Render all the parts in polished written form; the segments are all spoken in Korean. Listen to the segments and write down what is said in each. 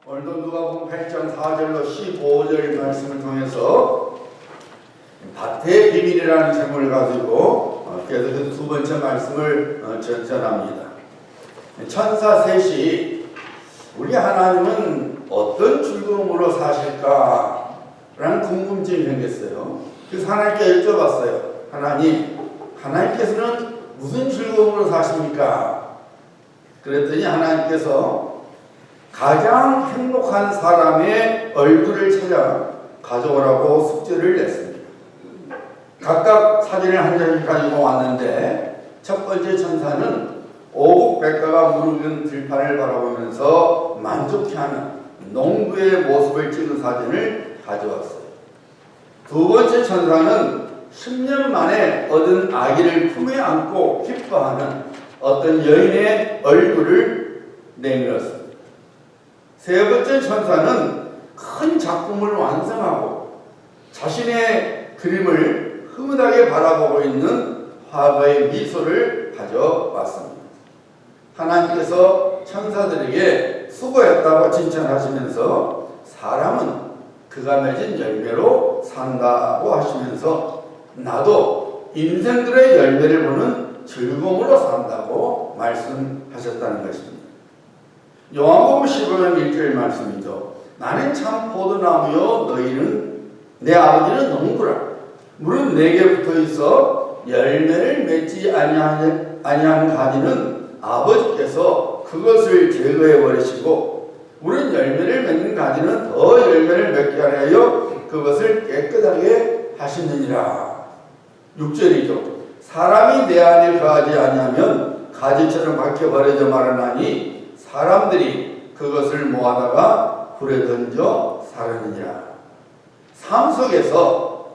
오늘도 누가복음 8장 4절로 15절 말씀을 통해서 밭의 비밀이라는 제목을 가지고 계속해서 두 번째 말씀을 전합니다. 천사 셋이 우리 하나님은 어떤 즐거움으로 사실까라는 궁금증이 생겼어요. 그래서 하나님께 여쭤봤어요. 하나님께서는 무슨 즐거움으로 사십니까? 그랬더니 하나님께서 가장 행복한 사람의 얼굴을 찾아 가져오라고 숙제를 냈습니다. 각각 사진을 한 장을 가지고 왔는데 첫 번째 천사는 오곡백과가 무르익은 들판을 바라보면서 만족해하는 농부의 모습을 찍은 사진을 가져왔어요. 두 번째 천사는 10년 만에 얻은 아기를 품에 안고 기뻐하는 어떤 여인의 얼굴을 내밀었습니다. 세 번째 천사는 큰 작품을 완성하고 자신의 그림을 흐뭇하게 바라보고 있는 화가의 미소를 가져왔습니다. 하나님께서 천사들에게 수고했다고 칭찬하시면서 사람은 그가 맺은 열매로 산다고 하시면서 나도 인생들의 열매를 보는 즐거움으로 산다고 말씀하셨다는 것입니다. 요한복음 15장 1절 말씀이죠. 나는 참 포도나무요 너희는 내 아버지는 농부라. 물은 내게 붙어 있어 열매를 맺지 아니하는 가지는 아버지께서 그것을 제거해 버리시고 물은 열매를 맺는 가지는 더 열매를 맺게 하려 그것을 깨끗하게 하시느니라. 6절이죠. 사람이 내 안에 거하지 아니하면 가지처럼 박혀 버려져 마르나니 사람들이 그것을 모아다가 불에 던져 사르느니라. 삶 속에서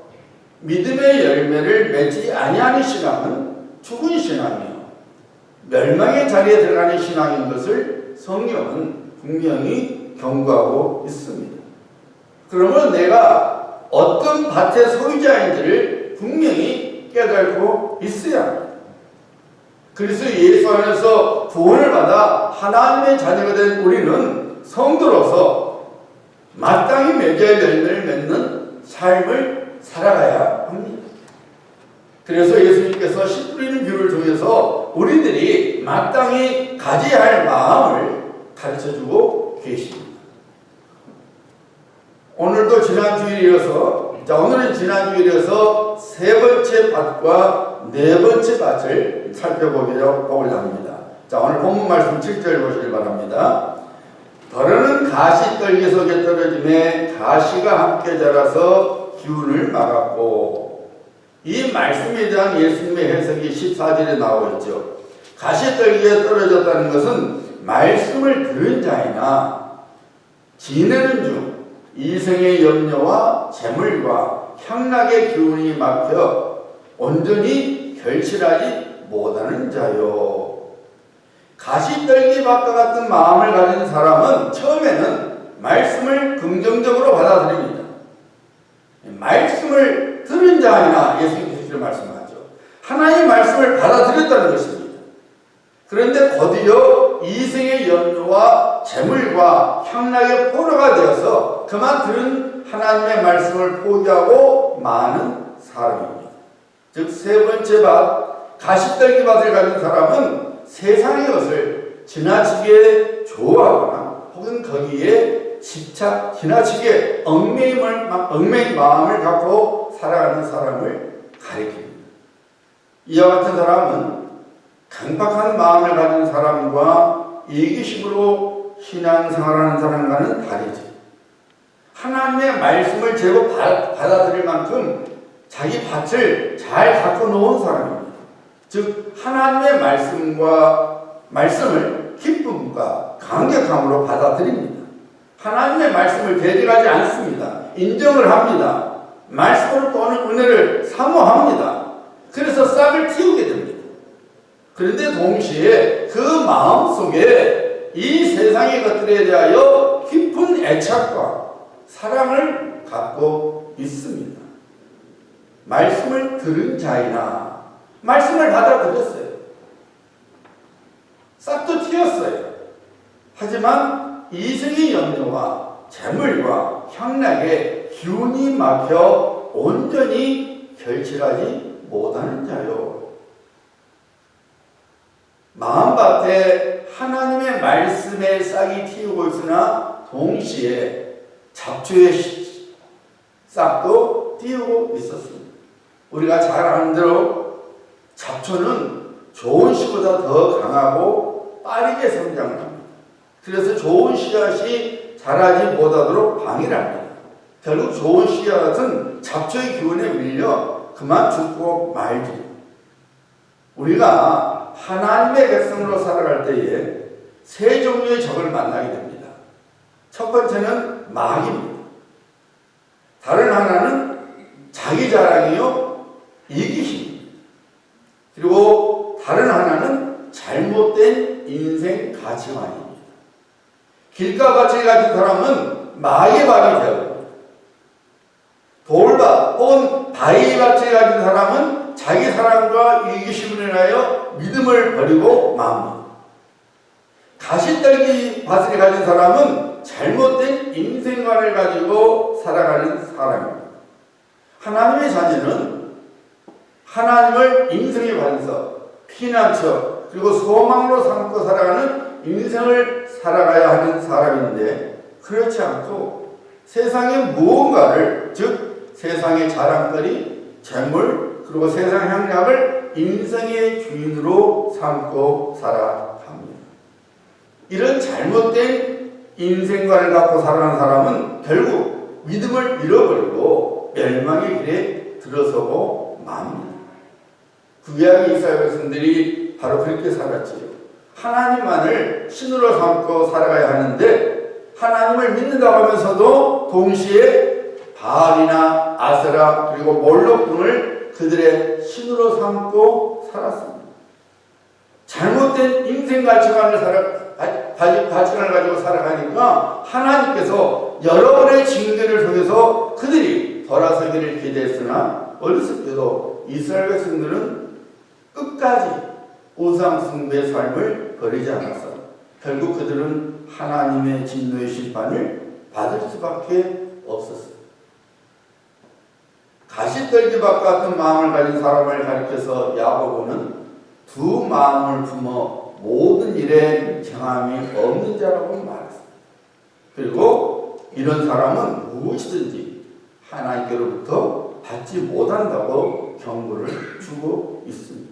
믿음의 열매를 맺지 아니하는 신앙은 죽은 신앙이요 멸망의 자리에 들어가는 신앙인 것을 성경은 분명히 경고하고 있습니다. 그러면 내가 어떤 밭의 소유자인지를 분명히 깨닫고 있어야 합니다. 그래서 예수 안에서 구원을 받아 하나님의 자녀가 된 우리는 성도로서 마땅히 맺어야 열매를 맺는 삶을 살아가야 합니다. 그래서 예수님께서 씨 뿌리는 비유를 통해서 우리들이 마땅히 가져야 할 마음을 가르쳐주고 계십니다. 오늘은 지난주에 이어서 세 번째 밭과 네 번째 밭을 살펴보려고 합니다. 자, 오늘 본문 말씀 7절 보시길 바랍니다. 더러는 가시 떨기 속에 떨어짐에 가시가 함께 자라서 기운을 막았고, 이 말씀에 대한 예수님의 해석이 14절에 나와 있죠. 가시 떨기에 떨어졌다는 것은 말씀을 들은 자이나 지내는 중 이생의 염려와 재물과 향락의 기운이 막혀 온전히 결실하지 못하는 자요. 가시떨기밭과 같은 마음을 가진 사람은 처음에는 말씀을 긍정적으로 받아들입니다. 말씀을 들은 자이나 예수님께서 말씀하죠. 하나님의 말씀을 받아들였다는 것입니다. 그런데 곧이어 이생의 염려와 재물과 향락의 포로가 되어서 그만 들은 하나님의 말씀을 포기하고 마는 사람입니다. 즉 세 번째 밭, 가시떨기밭을 가진 사람은 세상의 것을 지나치게 좋아하거나 혹은 거기에 지나치게 얽매인 마음을 갖고 살아가는 사람을 가리킵니다. 이와 같은 사람은 강박한 마음을 가진 사람과 이기심으로 신앙생활하는 사람과는 다르지. 하나님의 말씀을 제법 받아들일 만큼 자기 밭을 잘 갖고 놓은 사람입니다. 즉 하나님의 말씀을 기쁨과 감격함으로 받아들입니다. 하나님의 말씀을 대적하지 않습니다. 인정을 합니다. 말씀으로 또는 은혜를 사모합니다. 그래서 싹을 틔우게 됩니다. 그런데 동시에 그 마음속에 이 세상의 것들에 대하여 깊은 애착과 사랑을 갖고 있습니다. 말씀을 들은 자이나 말씀을 받아들였어요. 싹도 틔웠어요. 하지만 이성의 염려와 재물과 향락에 기운이 막혀 온전히 결실하지 못하는 자요. 마음밭에 하나님의 말씀에 싹이 틔우고 있으나 동시에 잡초의 싹도 띄우고 있었습니다. 우리가 잘 아는 대로 잡초는 좋은 씨보다 더 강하고 빠르게 성장합니다. 그래서 좋은 씨앗이 자라지 못하도록 방해를 합니다. 결국 좋은 씨앗은 잡초의 기운에 밀려 그만 죽고 말지. 우리가 하나님의 백성으로 살아갈 때에 세 종류의 적을 만나게 됩니다. 첫 번째는 마귀입니다. 다른 하나는 자기 자랑이요 이기심입니다. 그리고 다른 하나는 잘못된 인생 가치관입니다. 길가 가치를 가진 사람은 마귀의 밥이 되어버립니다. 돌밭 혹은 바위의 가치를 가진 사람은 자기 사랑과 이기심을 인하여 믿음을 버리고 맙니다. 가시떨기 밭을 가진 사람은 잘못된 인생관을 가지고 살아가는 사람입니다. 하나님의 자녀는 하나님을 인생의 반석, 피난처, 그리고 소망으로 삼고 살아가는 인생을 살아가야 하는 사람인데 그렇지 않고 세상의 무언가를, 즉 세상의 자랑거리, 재물, 그리고 세상 향락을 인생의 주인으로 삼고 살아갑니다. 이런 잘못된 인생관을 갖고 살아가는 사람은 결국 믿음을 잃어버리고 멸망의 길에 들어서고 맙니다. 구약의 이스라엘 백성들이 바로 그렇게 살았지요. 하나님만을 신으로 삼고 살아가야 하는데 하나님을 믿는다고 하면서도 동시에 바알이나 아세라 그리고 몰록 등을 그들의 신으로 삼고 살았습니다. 잘못된 인생 가치관을 가지고 살아가니까 하나님께서 여러 번의 징계를 통해서 그들이 돌아서기를 기대했으나 어리석게도 이스라엘 백성들은 끝까지 우상 숭배의 삶을 버리지 않았어. 결국 그들은 하나님의 진노의 심판을 받을 수밖에 없었어요. 가시떨기밭 같은 마음을 가진 사람을 가리켜서 야고보는 두 마음을 품어 모든 일에 정함이 없는 자라고 말했습니다. 그리고 이런 사람은 무엇이든지 하나님께로부터 받지 못한다고 경고를 주고 있습니다.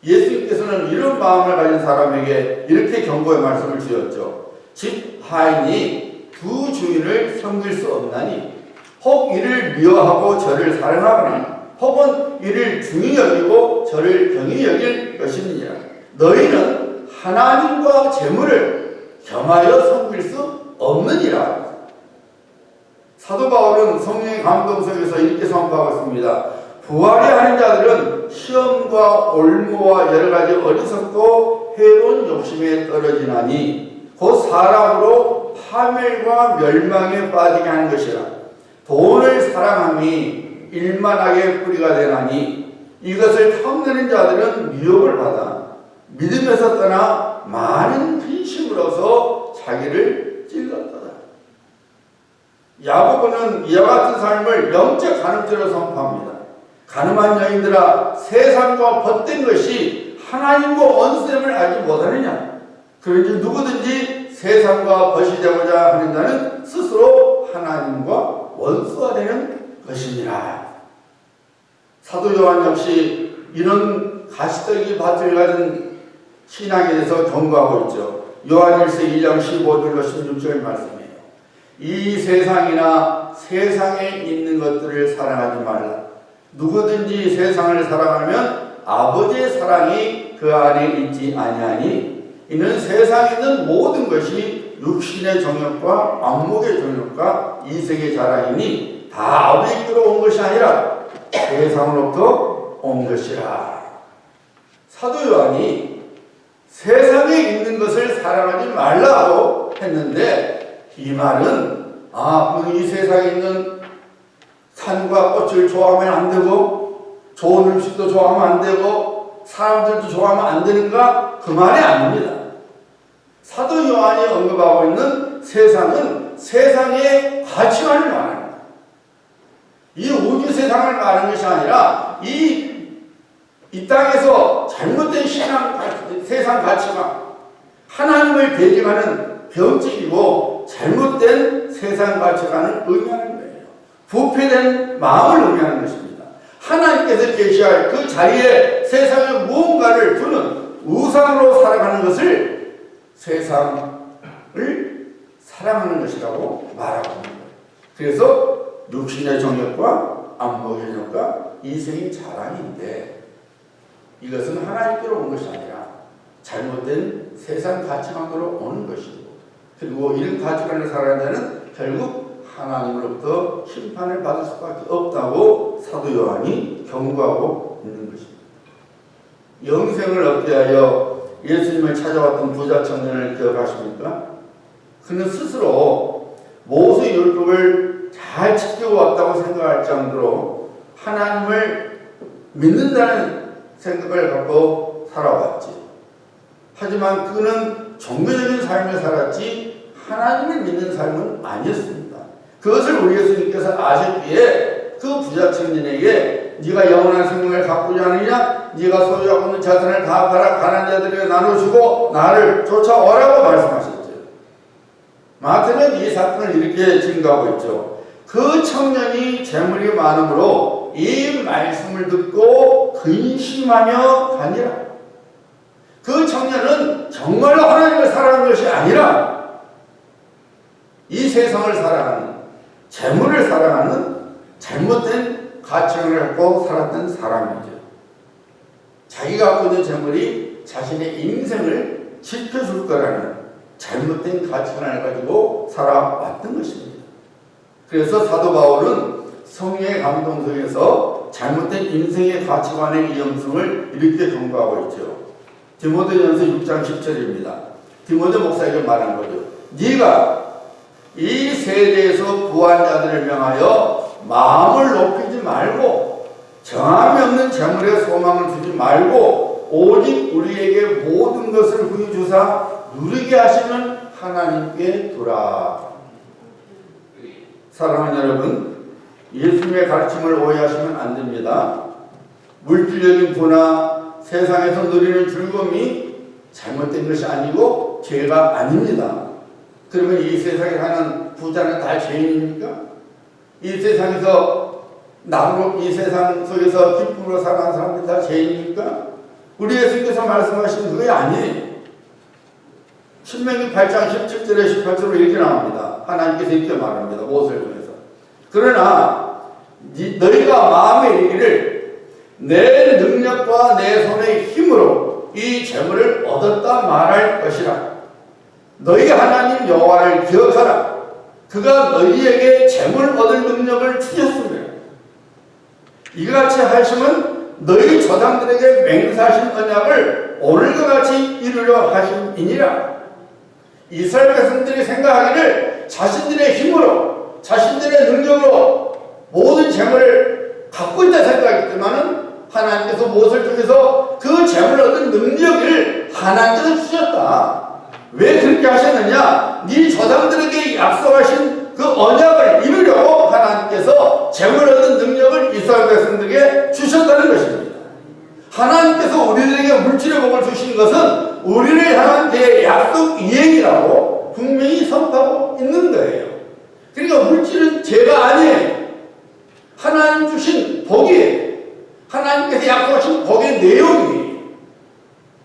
예수님께서는 이런 마음을 가진 사람에게 이렇게 경고의 말씀을 주셨죠. 집 하인이 두 주인을 섬길 수 없나니 혹 이를 미워하고 저를 사랑하거나 혹은 이를 중히 여기고 저를 경히 여길 것이니라. 너희는 하나님과 재물을 겸하여 섬길 수 없느니라. 사도 바울은 성령의 감동 속에서 이렇게 선포하고 있습니다. 부활이 하는 자들은 시험과 올무와 여러 가지 어리석고 해로운 욕심에 떨어지나니 곧 사람으로 파멸과 멸망에 빠지게 하는 것이라. 돈을 사랑함이 일만하게 뿌리가 되나니 이것을 탐내는 자들은 미혹을 받아 믿음에서 떠나 많은 근심으로서 자기를 찔렀다. 야고보는 이와 같은 삶을 영적 간음죄로 선포합니다. 가늠한 여인들아, 세상과 벗된 것이 하나님과 원수됨을 알지 못하느냐? 그런지 누구든지 세상과 벗이 되고자 하는 자는 스스로 하나님과 원수가 되는 것이니라. 사도 요한 역시 이런 가시떨기 밭을 가진 신앙에 대해서 경고하고 있죠. 요한일서 1장 15절로 16절 말씀이에요. 이 세상이나 세상에 있는 것들을 사랑하지 말라. 누구든지 세상을 사랑하면 아버지의 사랑이 그 안에 있지 아니하니 이는 세상에 있는 모든 것이 육신의 정욕과 안목의 정욕과 이색의 자랑이니 다 아버지께로 온 것이 아니라 세상으로부터 온 것이라. 사도 요한이 세상에 있는 것을 사랑하지 말라고 했는데 이 말은 이 세상에 있는 산과 꽃을 좋아하면 안 되고 좋은 음식도 좋아하면 안 되고 사람들도 좋아하면 안 되는가? 그 말이 아닙니다. 사도 요한 요한이 언급하고 있는 세상은 세상의 가치관을 말하는 거예요. 이 우주 세상을 말하는 것이 아니라 이 땅에서 잘못된 세상 가치관, 하나님을 대적하는 병적이고 잘못된 세상 가치관을 의미하는 거예요. 부패된 마음을 의미하는 것입니다. 하나님께서 계시할 그 자리에 세상에 무언가를 두는 우상으로 살아가는 것을 세상을 사랑하는 것이라고 말하고 있는 거예요. 그래서 육신의 정욕과 안목의 정욕과 이생의 자랑인데 이것은 하나님께로 온 것이 아니라 잘못된 세상 가치관으로 오는 것이고, 그리고 이런 가치관을 살아가는 자는 결국 하나님으로부터 심판을 받을 수밖에 없다고 사도 요한이 경고하고 있는 것입니다. 영생을 얻게 하여 예수님을 찾아왔던 부자 청년을 기억하십니까? 그는 스스로 모세 율법을 잘 지키고 왔다고 생각할 정도로 하나님을 믿는다는 생각을 갖고 살아왔지. 하지만 그는 종교적인 삶을 살았지 하나님을 믿는 삶은 아니었습니다. 그것을 우리 예수님께서 아셨기에 그 부자 청년에게 네가 영원한 생명을 갖고자 하느냐? 네가 소유하고 있는 자산을 다 팔아 가난한 자들에게 나눠주고 나를 쫓아오라고 말씀하셨죠. 마태는 이 사건을 이렇게 증거하고 있죠. 그 청년이 재물이 많으므로 이 말씀을 듣고 근심하며 가니라. 그 청년은 정말로 하나님을 사랑하는 것이 아니라 이 세상을 사랑하는, 재물을 사랑하는 잘못된 가치관을 갖고 살았던 사람이죠. 자기가 갖고 있는 재물이 자신의 인생을 지켜줄 거라는 잘못된 가치관을 가지고 살아왔던 것입니다. 그래서 사도 바울은 성령의 감동 속에서 잘못된 인생의 가치관의 위험성을 이렇게 경고하고 있죠. 디모데전서 6장 10절입니다. 디모데 목사에게 말한 거죠. 네가 이 세대에서 구한 자들을 명하여 마음을 높이지 말고 정함이 없는 재물에 소망을 두지 말고 오직 우리에게 모든 것을 후히 주사 누리게 하시는 하나님께 두라. 사랑하는 여러분, 예수님의 가르침을 오해하시면 안 됩니다. 물질적인 부나 세상에서 누리는 즐거움이 잘못된 것이 아니고 죄가 아닙니다. 그러면 이 세상에 사는 부자는 다 죄인입니까? 이 세상에서 나로 이 세상 속에서 기쁨으로 살아가는 사람들이 다 죄인입니까? 우리 예수님께서 말씀하신 그게 아니에요. 신명기 8장 17절에 18절로 이렇게 나옵니다. 하나님께서 이렇게 말합니다. 모세를 통해서. 그러나 너희가 마음에 이르기를 내 능력과 내 손의 힘으로 이 재물을 얻었다 말할 것이라. 너희 하나님 여호와를 기억하라. 그가 너희에게 재물 얻을 능력을 주셨습니다. 이같이 하심은 너희 조상들에게 맹세하신 언약을 오늘과 같이 이루려 하심이니라. 이스라엘 백성들이 생각하기를 자신들의 힘으로, 자신들의 능력으로 모든 재물을 갖고 있다 생각했지만은 하나님께서 모세를 통해서 그 재물을 얻은 능력을 하나님께서 주셨다. 왜 그렇게 하셨느냐? 네 조상들에게 약속하신 그 언약을 이루려고 하나님께서 재물을 얻은 능력을 이스라엘 백성들에게 주셨다는 것입니다. 하나님께서 우리들에게 물질의 복을 주신 것은 우리를 향한 그 약속 이행이라고 분명히 선포하고 있는 거예요. 그러니까 물질은 죄가 아니에요. 하나님 주신 복이에요. 하나님께서 약속하신 복의 내용이에요.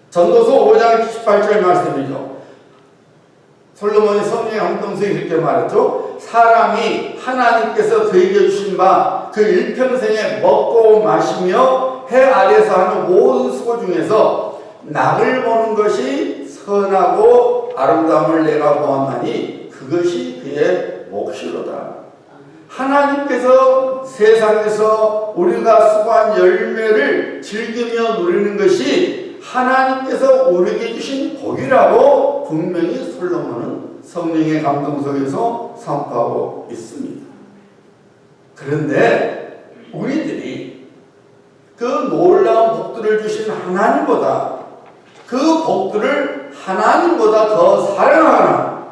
전도서 5장 18절 말씀이죠. 솔로몬이 성령의 감동서에 이렇게 말했죠. 사람이 하나님께서 그에게 주신 바 그 일평생에 먹고 마시며 해 아래서 하는 모든 수고 중에서 낙을 보는 것이 선하고 아름다움을 내가 보았나니 그것이 그의 몫이로다. 하나님께서 세상에서 우리가 수고한 열매를 즐기며 누리는 것이 하나님께서 우리에게 주신 복이라고 분명히 솔로몬은 성령의 감동 속에서 선포하고 있습니다. 그런데 우리들이 그 놀라운 복들을 주신 하나님보다 그 복들을 하나님보다 더 사랑하거나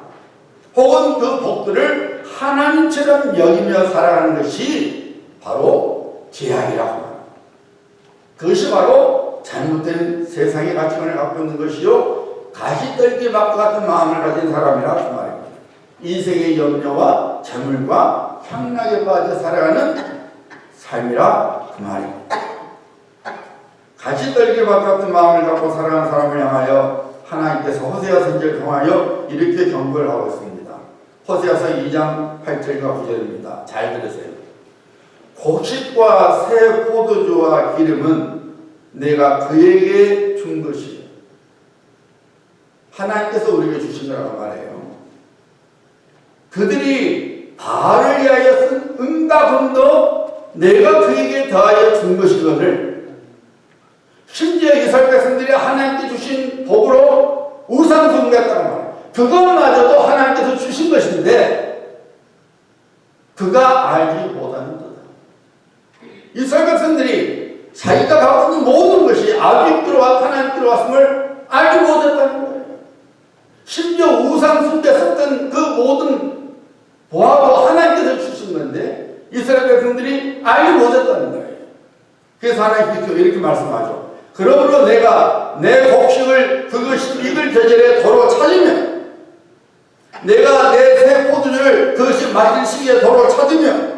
혹은 그 복들을 하나님처럼 여기며 살아가는 것이 바로 죄악이라고 합니다. 그것이 바로 잘못된 세상의 가치관을 갖고 있는 것이요 가시떨기밭과 같은 마음을 가진 사람이라 그 말입니다. 인생의 염려와 재물과 향락에 빠져 살아가는 삶이라 그 말입니다. 가시떨기밭 같은 마음을 갖고 살아가는 사람을 향하여 하나님께서 호세아 선지자를 통하여 이렇게 경고를 하고 있습니다. 호세아서 2장 8절과 9절입니다. 잘 들으세요. 곡식과 새 포도주와 기름은 내가 그에게 준 것이요. 하나님께서 우리에게 주신 거라고 말해요. 그들이 바알을 위하여 쓴 응답은도 내가 그에게 더하여 준 것이거늘 심지어 이스라엘 백성들이 하나님께 주신 복으로 우상 숭배했다는 말이에요. 그것마저도 하나님께서 주신 것인데 그가 알지 못하는 거다. 이스라엘 백성들이 자기가 갖고 있는 모든 것이 아버지께로와 하나님께로 왔음을 알지 못했다는 거예요. 심지어 우상 숭배 썼던 그 모든 보화도 하나님께서 주신 건데 이스라엘 백성들이 알지 못했다는 거예요. 그래서 하나님께서 이렇게 말씀하죠. 그러므로 내가 내 곡식을 그것이 익을 계절에 도로 찾으며 내가 내 새 포도주를 그것이 마실 시기에 도로 찾으며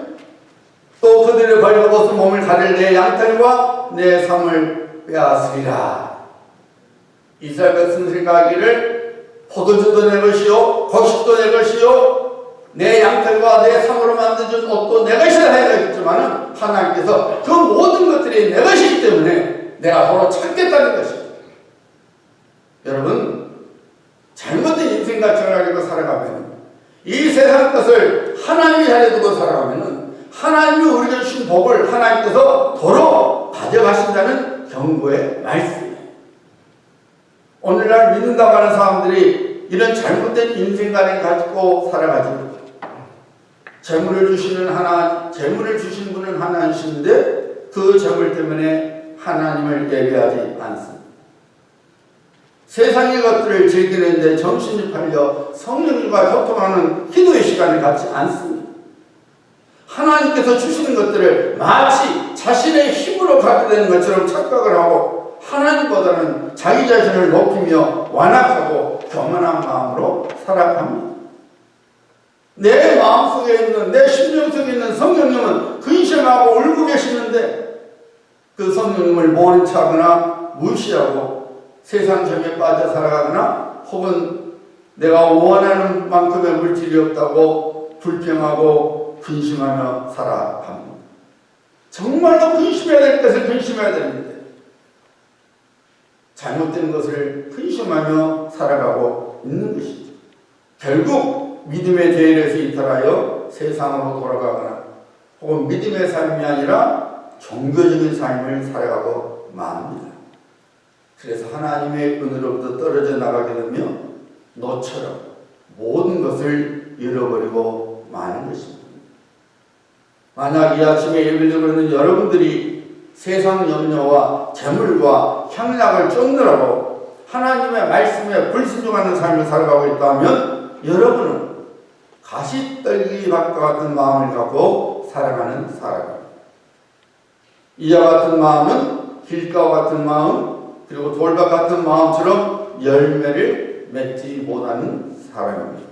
또 그들의 벌거벗은 몸을 가릴 내 양털과 내 삶을 빼앗으리라. 이스라엘 백성들이 생각하기를 포도주도 내 것이요 곡식도 내 것이요 내 양털과 내 삶으로 만들어준 옷도 내 것이라 생각했지만 하나님께서 그 모든 것들이 내 것이기 때문에 내가 도로 찾겠다는 것입니다. 여러분 잘못된 인생 가치를 가지고 살아가면 이 세상 것을 하나님이 잘해두고 살아가면 하나님이 우리에게 주신 복을 하나님께서 도로 가져가신다는 경고의 말씀이에요. 오늘날 믿는다고 하는 사람들이 이런 잘못된 인생관을 가지고 살아가지 못해요. 재물을 주시는 재물을 주신 분은 하나님이신데 그 재물 때문에 하나님을 예배하지 않습니다. 세상의 것들을 즐기는데 정신이 팔려 성령님과 소통하는 기도의 시간을 갖지 않습니다. 하나님께서 주시는 것들을 마치 자신의 힘으로 갖게 되는 것처럼 착각을 하고 하나님보다는 자기 자신을 높이며 완악하고 교만한 마음으로 살아갑니다. 내 마음속에 있는 내 심령 속에 있는 성령님은 근심하고 울고 계시는데 그 성령님을 모른 척하거나 무시하고 세상 정에 빠져 살아가거나 혹은 내가 원하는 만큼의 물질이 없다고 불평하고 근심하며 살아갑니다. 정말로 근심해야 될 것을 근심해야 되는데 잘못된 것을 근심하며 살아가고 있는 것이죠. 결국 믿음의 대열에서 이탈하여 세상으로 돌아가거나 혹은 믿음의 삶이 아니라 종교적인 삶을 살아가고 맙니다. 그래서 하나님의 은혜로부터 떨어져 나가게 되면 너처럼 모든 것을 잃어버리고 마는 것입니다. 만약 이 아침에 예배를 드리는 여러분들이 세상 염려와 재물과 향락을 쫓느라고 하나님의 말씀에 불순종하는 삶을 살아가고 있다면 여러분은 가시떨기밭과 같은 마음을 갖고 살아가는 사람입니다. 이와 같은 마음은 길가와 같은 마음 그리고 돌밭 같은 마음처럼 열매를 맺지 못하는 사람입니다.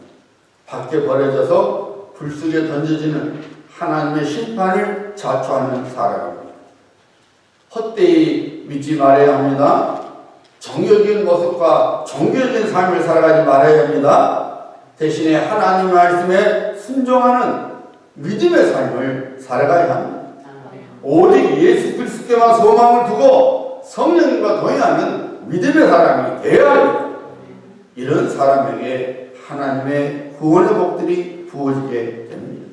밖에 버려져서 불 속에 던져지는 하나님의 심판을 자초하는 사람입니다. 헛되이 믿지 말아야 합니다. 종교적인 모습과 종교적인 삶을 살아가지 말아야 합니다. 대신에 하나님의 말씀에 순종하는 믿음의 삶을 살아가야 합니다. 오직 예수 그리스도께만 소망을 두고 성령님과 동행하는 믿음의 사람이 되어야 합니다. 이런 사람에게 하나님의 구원의 복들이 부어지게 됩니다.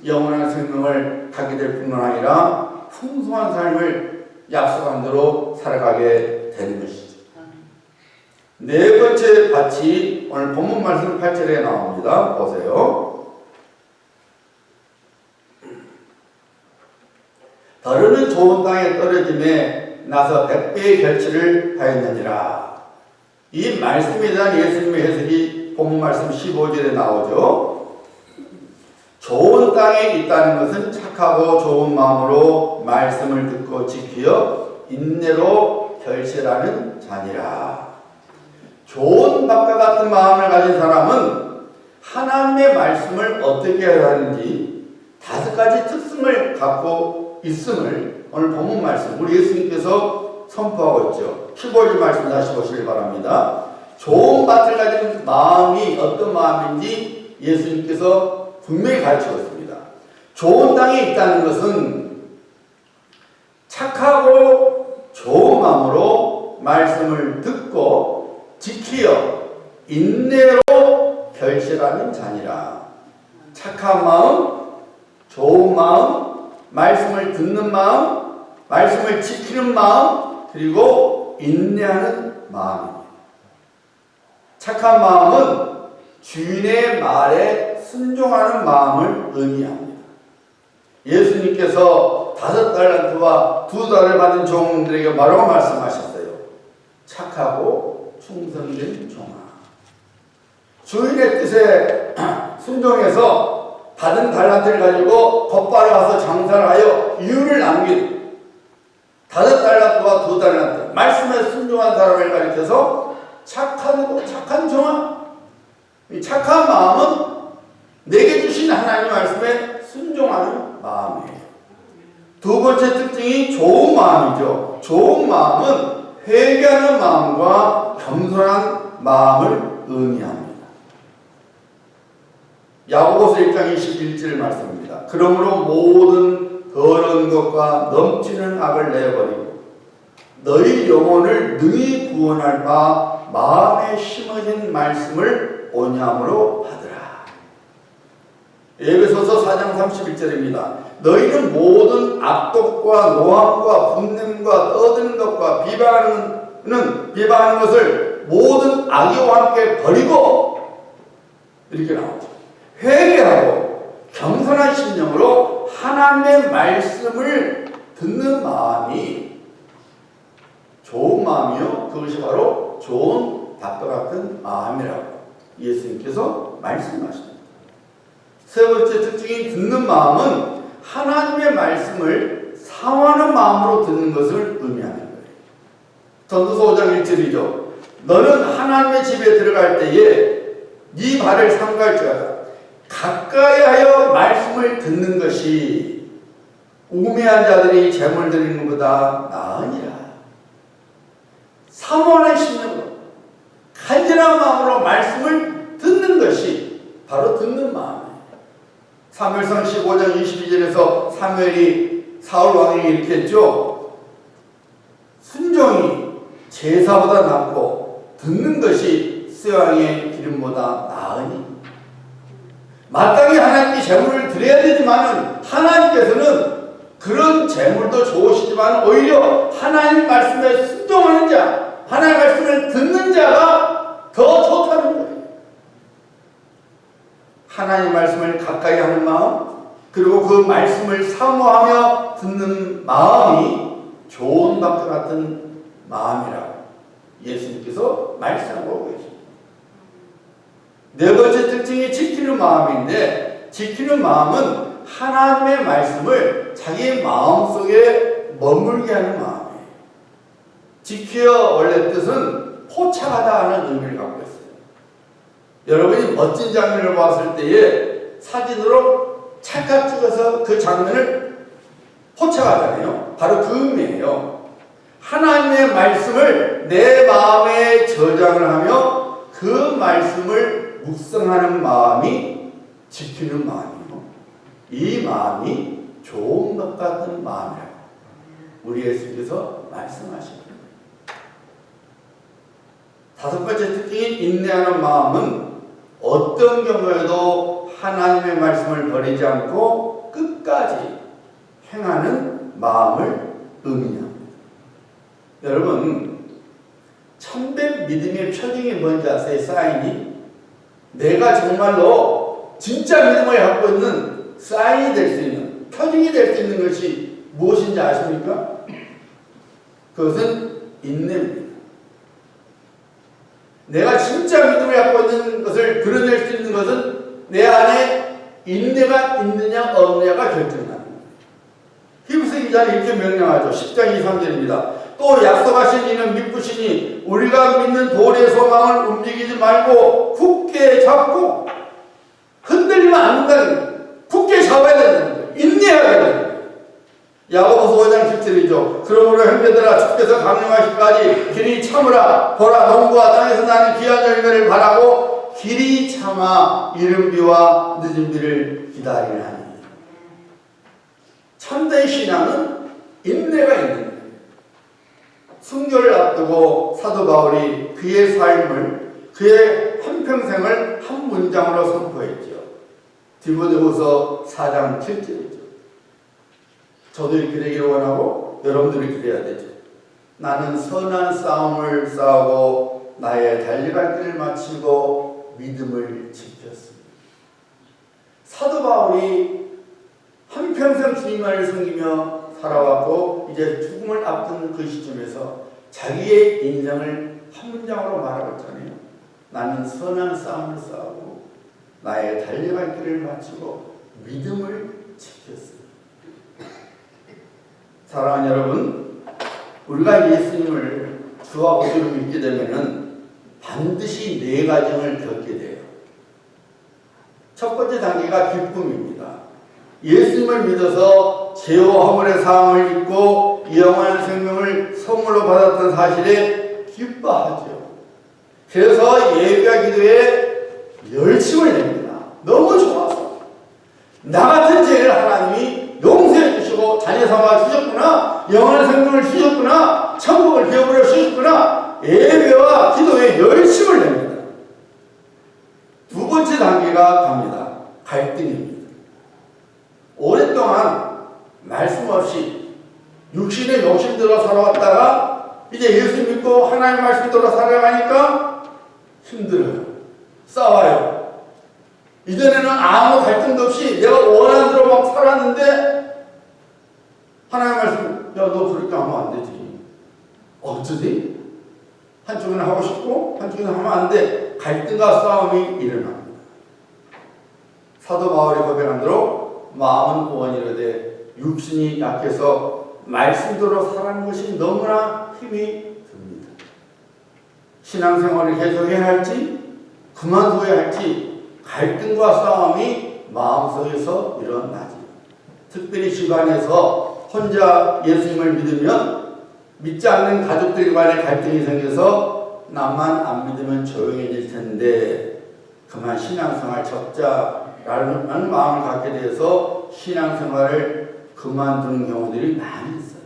영원한 생명을 갖게 될 뿐만 아니라 풍성한 삶을 약속한 대로 살아가게 되는 것이죠. 네 번째 밭이 오늘 본문 말씀 8절에 나옵니다. 보세요. 더러는 좋은 땅에 떨어짐에 나서 100배의 결실을 하였느니라. 이 말씀에 대한 예수님의 해석이 본문 말씀 15절에 나오죠. 좋은 땅에 있다는 것은 착하고 좋은 마음으로 말씀을 듣고 지키어 인내로 결실하는 자니라. 좋은 밭과 같은 마음을 가진 사람은 하나님의 말씀을 어떻게 해야 하는지 5가지 특성을 갖고 있음을 오늘 본문 말씀 우리 예수님께서 선포하고 있죠. 15절 말씀 다시 보시길 바랍니다. 좋은 밭을 가진 마음이 어떤 마음인지 예수님께서 분명히 가르치셨습니다. 좋은 땅에 있다는 것은 착하고 좋은 마음으로 말씀을 듣고 지키어 인내로 결실하는 자니라. 착한 마음, 좋은 마음, 말씀을 듣는 마음, 말씀을 지키는 마음, 그리고 인내하는 마음입니다. 착한 마음은 주인의 말에 순종하는 마음을 의미합니다. 예수님께서 5달란트와 2달을 받은 종들에게 뭐라고 말씀하셨어요? 착하고 충성된 종아. 주인의 뜻에 순종해서 받은 달란트를 가지고 곧바로 가서 장사를 하여 이윤을 남긴 5달란트와 2달란트 말씀에 순종한 사람을 가리켜서 착한 종아. 이 착한 마음은 내게 주신 하나님의 말씀에 순종하는 마음이에요. 2번째 특징이 좋은 마음이죠. 좋은 마음은 회개하는 마음과 겸손한 마음을 의미합니다. 야고보서 1장 21절 말씀입니다. 그러므로 모든 더러운 것과 넘치는 악을 내버리고 너희 영혼을 능히 구원할 바 마음에 심어진 말씀을 온유함으로 받으라. 에베소서 4장 31절입니다. 너희는 모든 악독과 노함과 분냄과 떠드는 것과 비방하는 것을 모든 악의와 함께 버리고 이렇게 나오죠. 회개하고 겸손한 심령으로 하나님의 말씀을 듣는 마음이 좋은 마음이요. 그것이 바로 좋은 밭과 같은 마음이라고 예수님께서 말씀하십니다. 세 번째 특징이 듣는 마음은 하나님의 말씀을 사모하는 마음으로 듣는 것을 의미하는 거예요. 전도서 5장 1절이죠. 너는 하나님의 집에 들어갈 때에 네 발을 삼갈지어다. 가까이 하여 말씀을 듣는 것이 우매한 자들이 재물 드리는 것보다 나으니라. 사모하는 심령으로 간절한 마음으로 말씀을 듣는 것이 바로 듣는 마음이에요. 사무엘상 15장 22절에서 사무엘이 사울 왕에게 이렇게 했죠. 순종이 제사보다 낫고 듣는 것이 쇠왕의 기름보다 나으니. 마땅히 하나님께 제물을 드려야 되지만 하나님께서는 그런 제물도 좋으시지만 오히려 하나님 말씀에 순종하는 자, 하나님 말씀을 듣는 자가 더 좋다는 거예요. 하나님 말씀을 가까이 하는 마음, 그리고 그 말씀을 사모하며 듣는 마음이 좋은 밭과 같은 마음이라고 예수님께서 말씀하고 계십니다. 네 번째 특징이 지키는 마음인데, 지키는 마음은 하나님의 말씀을 자기 마음속에 머물게 하는 마음이에요. 지키어 원래 뜻은 포착하다 하는 의미를 갖고 있어요. 여러분이 멋진 장면을 봤을 때에 사진으로 찰칵 찍어서 그 장면을 포착하잖아요. 바로 그 의미예요. 하나님의 말씀을 내 마음에 저장을 하며 그 말씀을 묵상하는 마음이 지키는 마음이고, 이 마음이 좋은 것 같은 마음이라고 우리 예수께서 말씀하십니다. 5번째 특징인 인내하는 마음은 어떤 경우에도 하나님의 말씀을 버리지 않고 끝까지 행하는 마음을 의미합니다. 여러분, 참된 믿음의 표징이 뭔지 아세요? 사인이? 내가 정말로 진짜 믿음을 갖고 있는 사인이 될 수 있는, 표징이 될 수 있는 것이 무엇인지 아십니까? 그것은 인내입니다. 내가 진짜 믿음을 갖고 있는 것을 드러낼 수 있는 것은 내 안에 인내가 있느냐 없느냐가 결정난다. 히브리서 기자는 이렇게 명령하죠. 10장 2, 3절입니다. 또 약속하신 이는 믿으시니 우리가 믿는 도리의 소망을 움직이지 말고 굳게 잡고 흔들리면 안 된다는 거예요. 굳게 잡아야 된다는 거예요. 인내해야 된다는 거예요. 야고보서 5장 10절이죠. 그러므로 형제들아 주께서 강림하시기까지 길이 참으라. 보라 농부와 땅에서 나는 귀한 열매를 바라고 길이 참아 이른 비와 늦은 비를 기다리나니. 참된 신앙은 인내가 있는 거예요. 순교를 앞두고 사도 바울이 그의 삶을, 그의 한평생을 한 문장으로 선포했죠. 디모데후서 4장 7절이죠. 저도 이렇게 되기를 원하고 여러분들이 그래야 되죠. 나는 선한 싸움을 싸우고 나의 달려갈 길을 마치고 믿음을 지켰습니다. 사도 바울이 한평생 주님만을 섬기며 살아왔고 이제 죽음을 앞둔 그 시점에서 자기의 인생을 한 문장으로 말하고 있잖아요. 나는 선한 싸움을 싸우고 나의 달려갈 길을 마치고 믿음을 지켰습니다. 사랑하는 여러분, 우리가 예수님을 주와 구주로 믿게 되면은 반드시 네 가정을 겪게 돼요. 첫 번째 단계가 기쁨입니다. 예수님을 믿어서 죄와 허물의 사함을 입고 영원한 생명을 선물로 받았던 사실에 기뻐하죠. 그래서 예배와 기도에 열심을 냅니다. 너무 좋아서. 나 같은 죄를 하나님이 용서해 주시고 자녀 삼아 주셨구나. 영원한 생명을 주셨구나. 천국을 기업으로 주셨구나. 예배와 기도에 열심을 냅니다. 두 번째 단계가 갑니다. 갈등입니다. 오랫동안 말씀 없이 육신의 욕심대로 살아왔다가 이제 예수 믿고 하나님의 말씀대로 살아가니까 힘들어요. 싸워요. 이전에는 아무 갈등도 없이 내가 원하는 대로 막 살았는데 하나님의 말씀, 야, 너 그렇게 하면 안 되지. 어쩌지? 한쪽은 하고 싶고 한쪽은 하면 안 돼. 갈등과 싸움이 일어납니다. 사도 바울이 고백한 대로 마음은 구원이로되 육신이 약해서 말씀대로 살아가는 것이 너무나 힘이 듭니다. 신앙생활을 계속해야 할지 그만둬야 할지 갈등과 싸움이 마음속에서 일어나지. 특별히 집안에서 혼자 예수님을 믿으면 믿지 않는 가족들 간의 갈등이 생겨서 나만 안 믿으면 조용해질 텐데 그만 신앙생활 접자라는 마음을 갖게 돼서 신앙생활을 그만두는 경우들이 많이 있어요.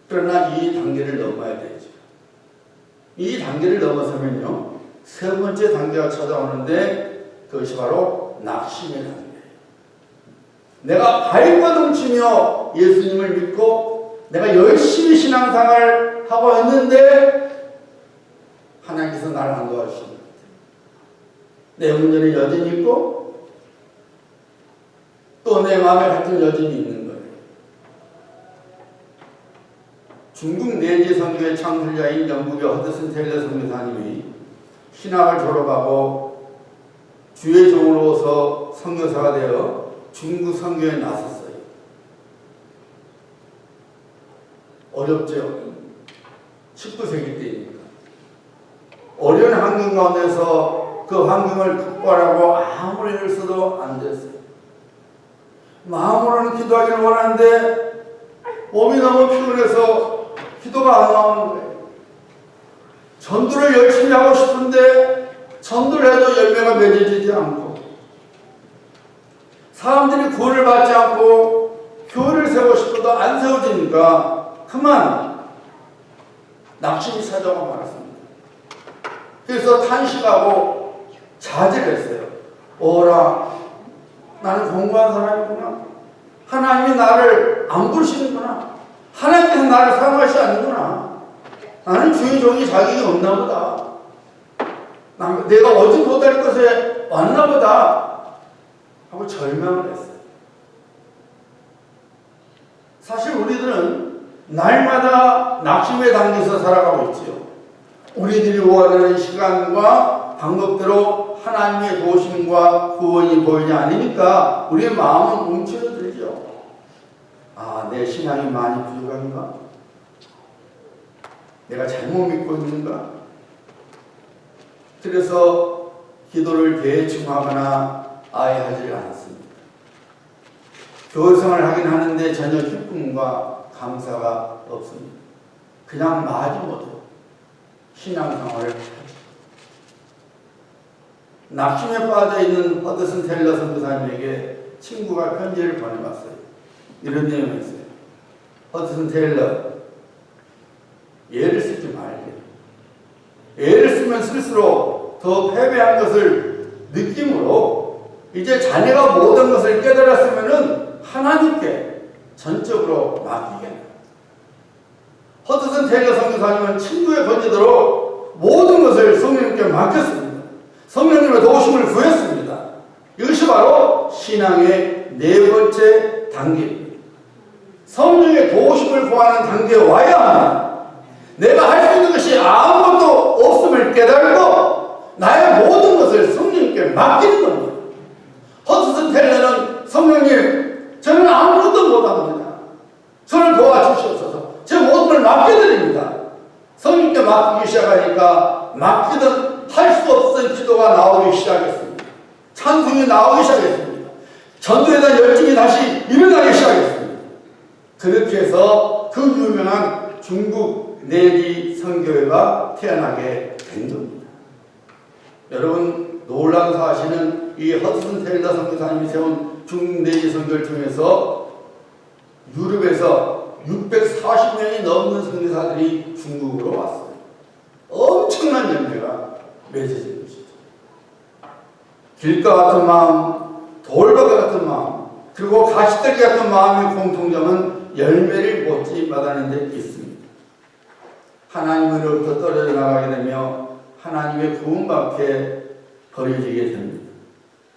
그러나 이 단계를 넘어야 되죠. 이 단계를 넘어서면요, 세 번째 단계가 찾아오는데 그것이 바로 낙심의 단계예요. 내가 발버둥치며 예수님을 믿고 내가 열심히 신앙생활을 하고 있는데 하나님께서 나를 안 도와주시는 것 같아요. 내 문제는 여전히 있고 또 내 마음에 갈등이 여전히 있는 거예요. 중국 내지 선교의 창설자인 영국의 허드슨 텔러 선교사님이 신학을 졸업하고 주의 종으로서 선교사가 되어 중국 선교에 나섰어요. 어렵죠. 19세기 때입니다. 어려운 환경 가운데서 그 환경을 극복하라고 아무리 애를 써도 안 됐어요. 마음으로는 기도하기를 원하는데 몸이 너무 피곤해서 기도가 안 나오는 거예요. 전도를 열심히 하고 싶은데 전도를 해도 열매가 맺어지지 않고 사람들이 구원을 받지 않고 교회를 세우고 싶어도 안 세워지니까 그만 낙심이 찾아오고 말았습니다. 그래서 탄식하고 자제를 했어요. 오라, 나는 공부한 사람이구나. 하나님이 나를 안 부르시는구나. 하나님께서 나를 사랑하시지 않는구나. 나는 주의 종이 자격이 없나 보다. 내가 어디 못할 것에 왔나 보다 하고 절망을 했어요. 사실 우리들은 날마다 낙심의 단계에서 살아가고 있지요. 우리들이 원하는 시간과 방법대로 하나님의 도심과 구원이 보이지 않으니까 우리의 마음은 움츠러들죠. 아, 내 신앙이 많이 부족한가? 내가 잘못 믿고 있는가? 그래서 기도를 대충 하거나 아예 하지 않았습니다. 교회생활을 하긴 하는데 전혀 기쁨과 감사가 없습니다. 그냥 마지못해 신앙생활을 하죠. 낙심에 빠져있는 허드슨 테일러 선교사님에게 친구가 편지를 보내왔어요. 이런 내용이었어요. 허드슨 테일러, 예를 쓰지 말게. 예를 쓰면 쓸수록 더 패배한 것을 느낌으로 이제 자네가 모든 것을 깨달았으면 하나님께 전적으로 맡기겠다. 허드슨 테일러 선교사님은 친구의 번지대로 모든 것을 성령님께 맡겼습니다. 성령님의 도우심을 구했습니다. 이것이 바로 신앙의 네 번째 단계입니다. 성령의 도우심을 구하는 단계에 와야 합니다. 내가 할 수 있는 것이 아무것도 없음을 깨달고 나의 모든 것을 성령님께 맡기는 겁니다. 허드슨 테일러는 성령님, 저는 아무것도 못합니다. 저를 도와주시옵소서. 제 모든 걸 맡겨드립니다. 성령님께 맡기기 시작하니까 맡기던 할 수 없던 기도가 나오기 시작했습니다. 찬송이 나오기 시작했습니다. 전도에 대한 열정이 다시 일어나기 시작했습니다. 그렇게 해서 그 유명한 중국 내리 선교회가 태어나게 된 겁니다. 여러분, 놀라운 사실은 이 허드슨 테일러 선교사님이 세운 중국 내리 선교를 통해서 유럽에서 640명이 넘는 선교사들이 중국으로 왔어요. 엄청난 열매가 맺어진 것이죠. 길가 같은 마음, 돌바가 같은 마음, 그리고 가시떨기 같은 마음의 공통점은 열매를 못지 마다는 데 있습니다. 하나님으로부터 떨어져 나가게 되며 하나님의 구원 밖에 버려지게 됩니다.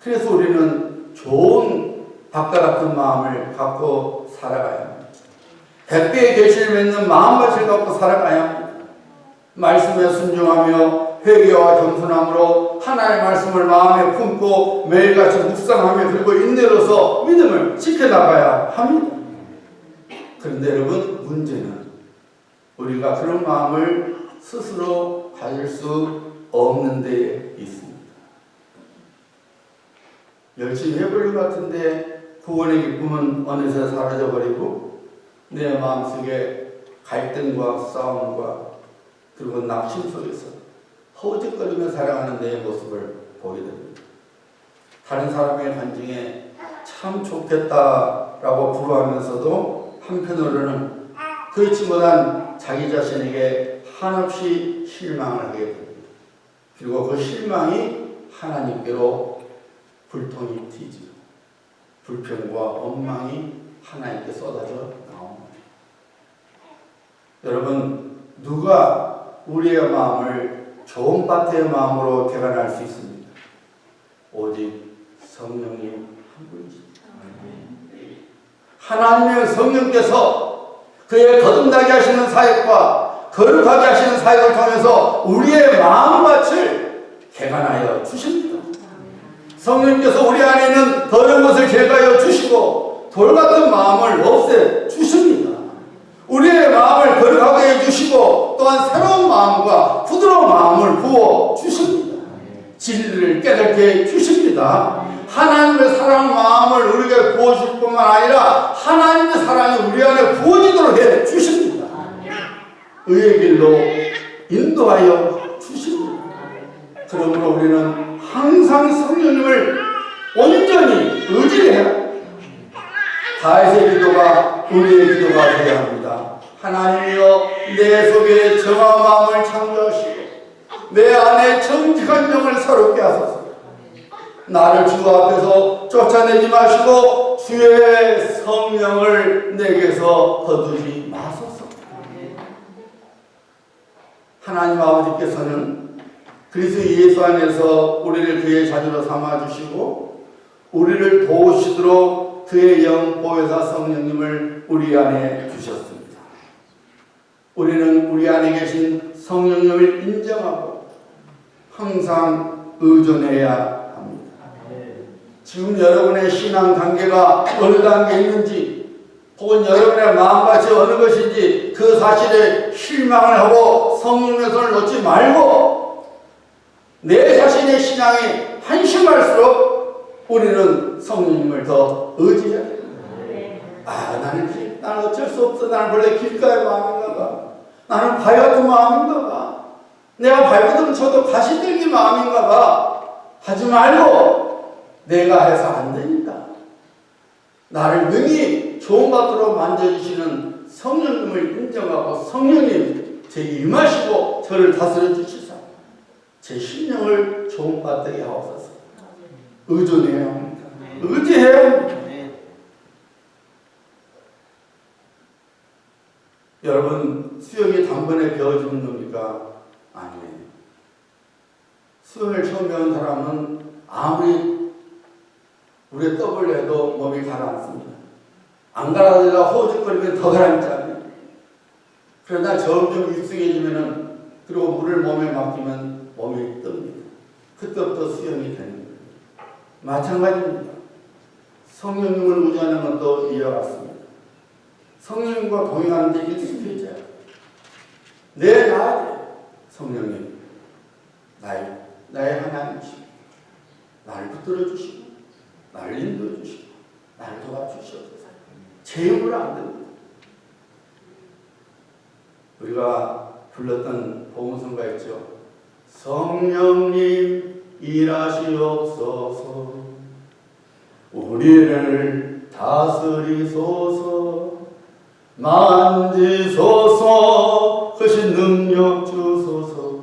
그래서 우리는 좋은 박과 같은 마음을 갖고 살아가야 합니다. 백배의 계시를 맺는 마음밭을 갖고 살아가야 합니다. 말씀에 순종하며 회개와 겸손함으로 하나님의 말씀을 마음에 품고 매일같이 묵상하며 그리고 인내로서 믿음을 지켜나가야 합니다. 그런데 여러분, 문제는 우리가 그런 마음을 스스로 가질 수 없는 데 있습니다. 열심히 해볼 것 같은데 구원의 기쁨은 어느새 사라져버리고 내 마음속에 갈등과 싸움과 그리고 낙심 속에서 허우적거리며 살아가는 내 모습을 보게 됩니다. 다른 사람의 간증에 참 좋겠다라고 부러워하면서도 한편으로는 그렇지 못한 자기 자신에게 한없이 실망을 하게 됩니다. 그리고 그 실망이 하나님께로 불통이 튀죠. 불평과 원망이 하나님께 쏟아져 나옵니다. 여러분, 누가 우리의 마음을 좋은 밭의 마음으로 개간할 수 있습니다. 오직 성령님 한 분이십니다. 하나님의 성령께서 그의 거듭나게 하시는 사역과 거룩하게 하시는 사역을 통해서 우리의 마음밭을 개간하여 주십니다. 성령님께서 우리 안에 있는 더러운 것을 제거하여 주시고 돌 같은 마음을 없애 주십니다. 우리의 마음을 거룩하게 해주시고 또한 새로운 마음과 부드러운 마음을 부어 주십니다. 진리를 깨닫게 해주십니다. 하나님의 사랑 마음을 우리에게 부어줄 뿐만 아니라 하나님의 사랑이 우리 안에 부어지도록 해 주십니다. 의의 길로 인도하여 주십니다. 그러므로 우리는 항상 성령님을 온전히 의지해야 합니다. 다윗의 기도가 우리의 기도가 되어야 합니다. 하나님이여, 내 속에 정한 마음을 창조하시고 내 안에 정직한 영을 새롭게 하소서. 나를 주 앞에서 쫓아내지 마시고 주의 성령을 내게서 거두지 마소서. 하나님 아버지께서는 그리스도 예수 안에서 우리를 그의 자녀로 삼아주시고 우리를 도우시도록 그의 영 보혜사 성령님을 우리 안에 주셨습니다. 우리는 우리 안에 계신 성령님을 인정하고 항상 의존해야 합니다. 지금 여러분의 신앙 단계가 어느 단계에 있는지 혹은 여러분의 마음밭이 어느 것인지 그 사실에 실망을 하고 성령의 손을 놓지 말고 내 자신의 신앙에 한심할수록 우리는 성령님을 더 의지해야 됩니다. 나는 어쩔 수 없어. 나는 원래 길가의 마음인가 봐. 나는 바위 같은 마음인가 봐. 내가 발버둥 쳐도 가시들기 마음인가 봐. 하지 말고 내가 해서 안 되니까 나를 능히 좋은 것으로 만져주시는 성령님을 인정하고 성령님 제게 임하시고 저를 다스려 주시사 제 심령을 좋은 것 되게 하옵소서. 의존해야 합니다. 의지해야 합니다. 여러분, 수영이 단번에 배워지는 겁니까? 아니에요. 수영을 처음 배운 사람은 아무리 물에 떠보려 해도 몸이 가라앉습니다. 안 가라앉으라 호흡거리면 더 가라앉잖아요. 그러나 점점 익숙해지면은 그리고 물을 몸에 맡기면 몸이 뜹니다. 그때부터 수영이 되는 거예요. 마찬가지입니다. 성령님을 의지하는 것도 이와 같습니다. 성령님과 동행하는 데 익숙해져야 내 나에 성령님 나의 하나님이시고 나를 붙들어 주시고 나를 인도해 주시고 나를 도와주시옵소서. 제 힘으로 안 됩니다. 우리가 불렀던 복음성가 있죠. 성령님 일하시옵소서 우리를 다스리소서 만지소서 크신 능력 주소서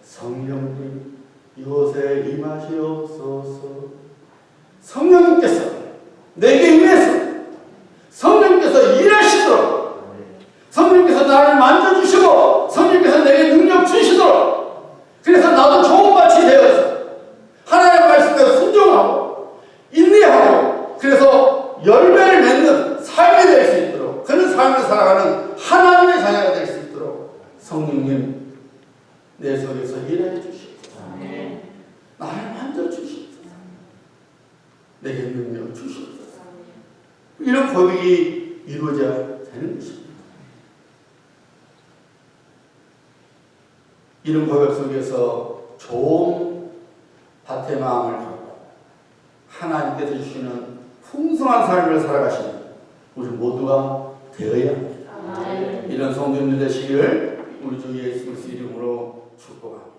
성령님 이곳에 임하시옵소서. 성령님께서 내게 임해서 성령님께서 일하시도록 성령님께서 나를 만져주시고 성령님께서 내게 능력 주시도록 그래서 나도 좋은 밭이 되어서 하나님의 말씀에 순종하고 인내하고 그래서 열매를 맺는 삶이 될 수 있도록 그런 삶을 살아가는 하나님의 자녀가 될 수 있도록 성령님 내 속에서 일해 주시옵소서. 나를 만져주시옵소서. 내게 능력 주시옵소서. 이런 고백이 이루어져야 되는 것입니다. 이런 고백 속에서 좋은 밭의 마음을 갖고 하나님께서 주시는 풍성한 삶을 살아가시는 우리 모두가 되어야 합니다. 이런 성도님들 되시기를 우리 주 예수 그리스도 이름으로 축복합니다.